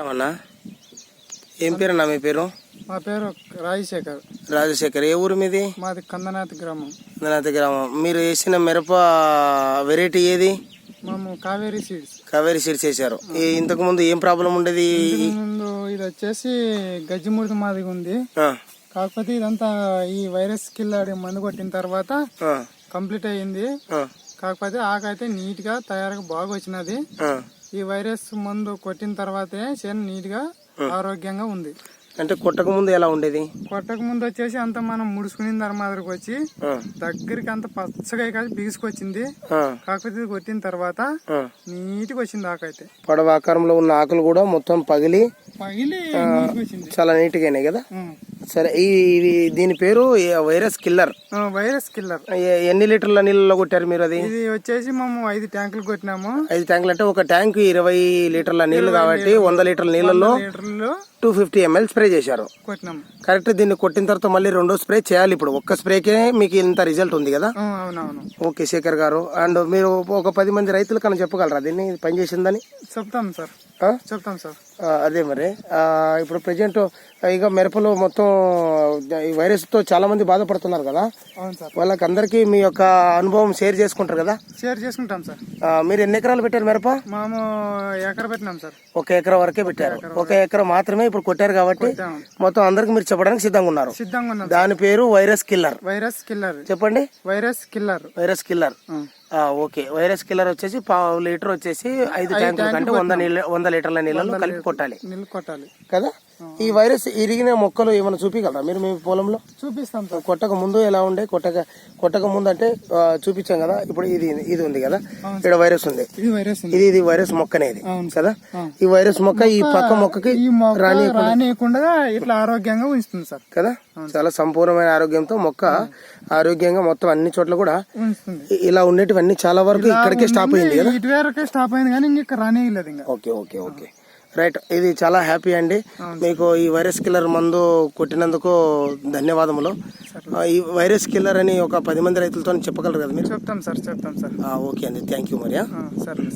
అన్నా ఏం పేరు అన్న మీ పేరు? మా పేరు రాజశేఖర్. రాజశేఖర్. ఏ ఊరు మీది? మాది కందనాథ్ గ్రామం. కందనాథ్ గ్రామం. మీరు వేసిన మిరప వెరైటీ ఏది? మేము కావేరీ సీడ్స్. కావేరీ సీడ్స్ వేసారు. ఇంతకు ముందు ఏం ప్రాబ్లం ఉండేది? ముందు ఇది వచ్చేసి గజ్జిముడిది మాదిగా ఉంది. కాకపోతే ఇదంతా ఈ వైరస్ కిల్లాడి మందు కొట్టిన తర్వాత కంప్లీట్ అయ్యింది. కాకపోతే ఆకైతే నీట్ గా తయారుగా బాగా వచ్చినది. ఈ వైరస్ మందు కొట్టిన తర్వాతే చేను నీట్ గా ఆరోగ్యంగా ఉంది. అంటే కొట్టక ముందు ఎలా ఉండేది? కొట్టక ముందు వచ్చేసి అంత మనం ముడుచుకుని మాదిరికి వచ్చి దగ్గరికి అంత పచ్చగా కాదు బిగుసుకొచ్చింది. కాకపోతే ఇది కొట్టిన తర్వాత నీట్ గా వచ్చింది. ఆకైతే పొడవ ఆకారంలో ఉన్న ఆకులు కూడా మొత్తం పగిలి వచ్చింది. చాలా నీట్ గానే కదా. సరే, దీని పేరు వైరస్ కిల్లర్. Virus killer. ఎన్ని లీటర్ల నీళ్ళలో కొట్టారు మీరు? అది ఇది వచ్చేసి మేము 5 ట్యాంకులు కొట్టినాము. 5 ట్యాంకులు అంటే ఒక ట్యాంక్ 20 లీటర్ల నీళ్లు కాబట్టి 100 లీటర్ల నీళ్ళలో 250 ml స్ప్రే చేశారు. కొట్టినాము కరెక్ట్. దీన్ని కొట్టిన తర్వాత మళ్ళీ రెండో స్ప్రే చేయాలి. ఇప్పుడు ఒక్క స్ప్రేకే మీకు ఇంత రిజల్ట్ ఉంది కదా. అవునవును. ఓకే శేఖర్ గారు. అండ్ మీరు ఒక 10 మంది రైతులు కన్నా చెప్పగలరా దీన్ని పనిచేసిందని? చెప్తాం సార్. చెప్తాం సార్. అదే మరి ఇప్పుడు ప్రెజెంట్ ఇక మిరపలు మొత్తం ఈ వైరస్ తో చాలా మంది బాధపడుతున్నారు కదా. వాళ్ళకి అందరికి మీ యొక్క అనుభవం షేర్ చేసుకుంటారు కదా. షేర్ చేసుకుంటాం సార్. మీరు ఎన్ని ఎకరాలు పెట్టారు మిరప? మేము ఎకరా పెట్టినాం సార్. 1 ఎకరా వరకే పెట్టారు. 1 ఎకరా మాత్రమే ఇప్పుడు కొట్టారు కాబట్టి మొత్తం అందరికి మీరు చెప్పడానికి సిద్ధంగా ఉన్నారు. దాని పేరు వైరస్ కిల్లర్. వైరస్ కిల్లర్ చెప్పండి. Virus killer. Virus killer. Okay. Virus killer వచ్చేసి 1/2 లీటర్ వచ్చేసి 5 ట్యాంకుల కంటే 100 లీటర్ల నీళ్ళలో కలిపి కొట్టాలి కదా. ఈ వైరస్ ఇరిగిన మొక్కలు ఏమైనా చూపించగలరా మీరు మీ పొలంలో? చూపిస్తాం సార్. కొట్టక ముందు ఎలా ఉండే? కొట్టక ముందు అంటే చూపించాం కదా. ఇప్పుడు ఇది ఉంది కదా, ఇక్కడ వైరస్ ఉంది. ఇది వైరస్ మొక్కనేది కదా. ఈ వైరస్ మొక్క ఈ పక్క మొక్కకి రానియకుండా ఇట్లా ఆరోగ్యంగా ఉంచుతుంది సార్ కదా. చాలా సంపూర్ణమైన ఆరోగ్యంతో మొక్క ఆరోగ్యంగా మొత్తం అన్ని చోట్ల కూడా ఇలా ఉండేటివన్నీ చాలా వరకు ఇక్కడికే స్టాప్ అయింది కదా. ఇటు వరకే స్టాప్ అయింది కానీ ఇంకా రానియలేదు ఇంకా. Okay okay okay right. ఇది చాలా హ్యాపీ అండి. మీకు ఈ వైరస్ కిల్లర్ మందు కొట్టినందుకు ధన్యవాదములు. ఈ వైరస్ కిల్లర్ అని ఒక 10 మంది రైతులతో చెప్పగలరు కదా మీరు? చెప్తాం సార్. చెప్తాం సార్. ఓకే అండి, థ్యాంక్ యూ. మరి సరే.